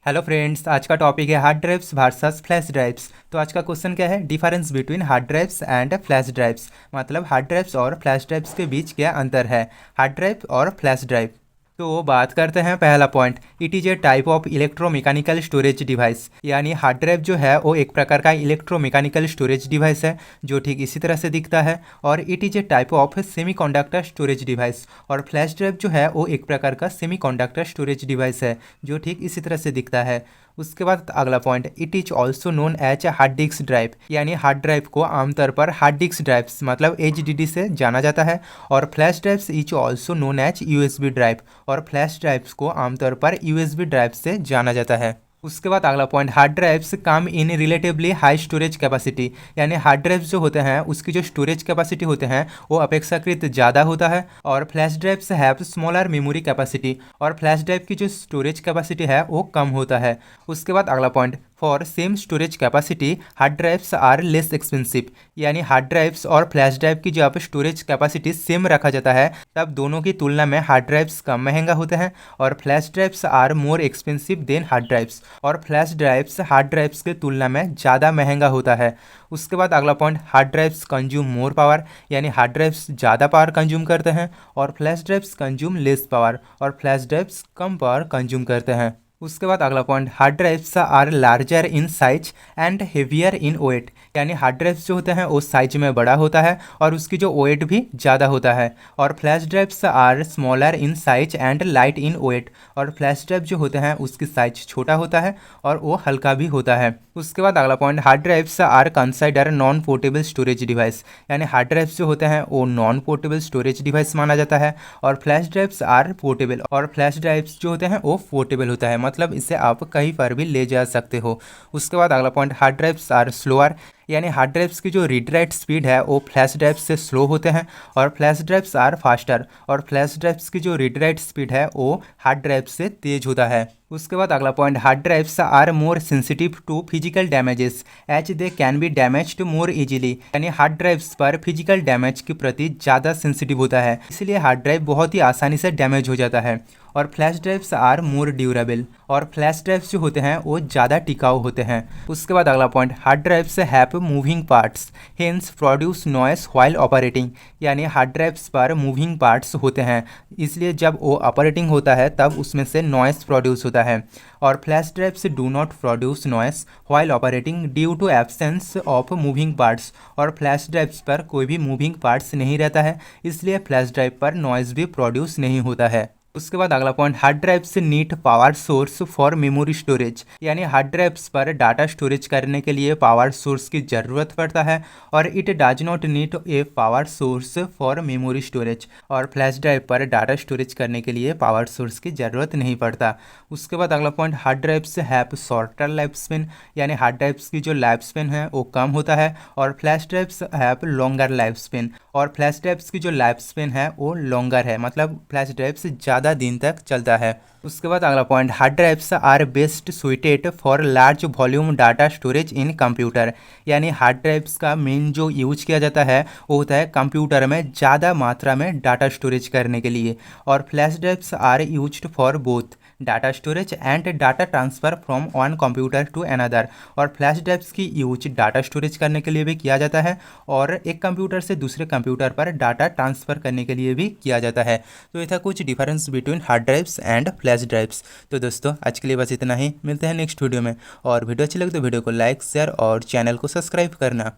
Hello friends, आज का topic है hard drives versus flash drives. तो आज का क्वेश्चन क्या है, difference between hard drives and flash drives. मतलब हार्ड ड्राइव्स और फ्लैश ड्राइव्स के बीच क्या अंतर है, हार्ड ड्राइव और फ्लैश ड्राइव। तो बात करते हैं पहला point, it is a type of electromechanical storage device. यानी हार्ड ड्राइव जो है वो एक प्रकार का इलेक्ट्रोमैकेनिकल स्टोरेज डिवाइस है जो ठीक इसी तरह से दिखता है। और it is a type of semiconductor storage device. और फ्लैश ड्राइव जो है वो एक प्रकार का सेमीकंडक्टर स्टोरेज डिवाइस है जो ठीक इसी तरह से दिखता है। उसके बाद अगला point, it is also known as hard disk drive. यानी हार्ड ड्राइव को आमतौर पर हार्ड डिस्क ड्राइव्स मतलब HDD से जाना जाता है। और flash drives is also known as USB drive. और फ्लैश ड्राइव्स को आमतौर पर USB ड्राइव से जाना जाता है। उसके बाद अगला point, hard drives come in relatively high storage capacity. यानी हार्ड ड्राइव्स जो होते हैं उसकी जो स्टोरेज कैपेसिटी होते हैं वो अपेक्षाकृत ज़्यादा होता है। और flash drives have smaller memory capacity. और फ्लैश ड्राइव की जो स्टोरेज कैपेसिटी है वो कम होता है। उसके बाद अगला point, for same storage capacity hard drives are less expensive. यानी हार्ड ड्राइव्स और फ्लैश ड्राइव की जब स्टोरेज कैपेसिटी सेम रखा जाता है तब दोनों की तुलना में हार्ड ड्राइव्स कम महंगा होते हैं। और flash drives are more expensive than hard drives. और फ्लैश ड्राइव्स हार्ड ड्राइव्स की तुलना में ज़्यादा महंगा होता है। उसके बाद अगला point, hard drives consume more power. यानी हार्ड ड्राइव्स ज़्यादा पावर कंज्यूम करते हैं और flash drives consume less power. और फ्लैश ड्राइव्स कम पावर कंज्यूम करते हैं। उसके बाद अगला point, hard drives are larger in size and heavier in weight. यानी हार्ड ड्राइव्स जो होते हैं वो साइज में बड़ा होता है और उसकी जो वेट भी ज़्यादा होता है। और flash drives are smaller in size and light in weight. और फ्लैश ड्राइव जो होते हैं उसकी साइज छोटा होता है और वो हल्का भी होता है। उसके बाद अगला point, hard drives are consider non portable storage device. यानी हार्ड ड्राइव्स जो होते हैं वो नॉन पोर्टेबल स्टोरेज डिवाइस माना जाता है। और फ्लैश ड्राइव्स आर पोर्टेबल। और फ्लैश ड्राइव्स जो होते हैं वो पोर्टेबल होता है, मतलब इसे आप कहीं पर भी ले जा सकते हो। उसके बाद अगला point, hard drives are slower. यानी हार्ड ड्राइव्स की जो रीड राइट स्पीड है वो फ्लैश ड्राइव से स्लो होते हैं। और फ्लैश ड्राइव्स आर फास्टर। और फ्लैश ड्राइव्स की जो रीड राइट स्पीड है वो हार्ड ड्राइव से तेज होता है। उसके बाद अगला point, hard drives are more sensitive to physical damages as they can be damaged more easily. यानी हार्ड ड्राइव्स पर फिजिकल डैमेज के प्रति ज़्यादा सेंसिटिव होता है, इसलिए हार्ड ड्राइव बहुत ही आसानी से डैमेज हो जाता है। और flash drives are more durable. और फ्लैश ड्राइव्स जो होते हैं वो ज़्यादा टिकाऊ होते हैं। उसके बाद अगला point, hard drives have moving parts hence produce noise while operating. यानी हार्ड ड्राइव्स पर मूविंग पार्ट्स होते हैं, इसलिए जब वो ऑपरेटिंग होता है तब उसमें से नॉइस प्रोड्यूस होता है। और flash drives do not produce noise while operating due to absence of moving parts. और फ्लैश ड्राइव्स पर कोई भी मूविंग पार्ट्स नहीं रहता है, इसलिए फ्लैश ड्राइव पर नॉइस भी प्रोड्यूस नहीं होता है। उसके बाद अगला पॉइंट, हार्ड ड्राइव से need power source for memory storage. यानी हार्ड ड्राइव्स पर डाटा स्टोरेज करने के लिए पावर सोर्स की ज़रूरत पड़ता है। और it does not need a power source for memory storage. और फ्लैश ड्राइव पर डाटा स्टोरेज करने के लिए पावर सोर्स की ज़रूरत नहीं पड़ता। उसके बाद अगला point, hard drives have shorter life span. यानी हार्ड ड्राइव्स की जो लाइफ स्पेन है वो कम होता है। और flash drives have longer life span. और फ्लैश ड्राइव्स की जो लाइफ स्पेन है वो लॉन्गर है, मतलब फ्लैश ड्राइव से ज़्यादा दिन तक चलता है। उसके बाद अगला point, hard drives are best suited for large volume data storage in computer. यानी हार्ड ड्राइव्स का मेन जो यूज किया जाता है वो होता है कंप्यूटर में ज़्यादा मात्रा में डाटा स्टोरेज करने के लिए। और flash drives are used for both data storage and data transfer from one computer to another. और फ्लैश ड्राइव्स की यूज डाटा स्टोरेज करने के लिए भी किया जाता है और एक कंप्यूटर से दूसरे कंप्यूटर पर डाटा ट्रांसफ़र करने के लिए भी किया जाता है। तो ये था कुछ difference between hard drives and flash drives. तो दोस्तों आज के लिए बस इतना ही, मिलते हैं नेक्स्ट वीडियो में। और वीडियो अच्छी लगे तो वीडियो को लाइक शेयर और चैनल को सब्सक्राइब करना।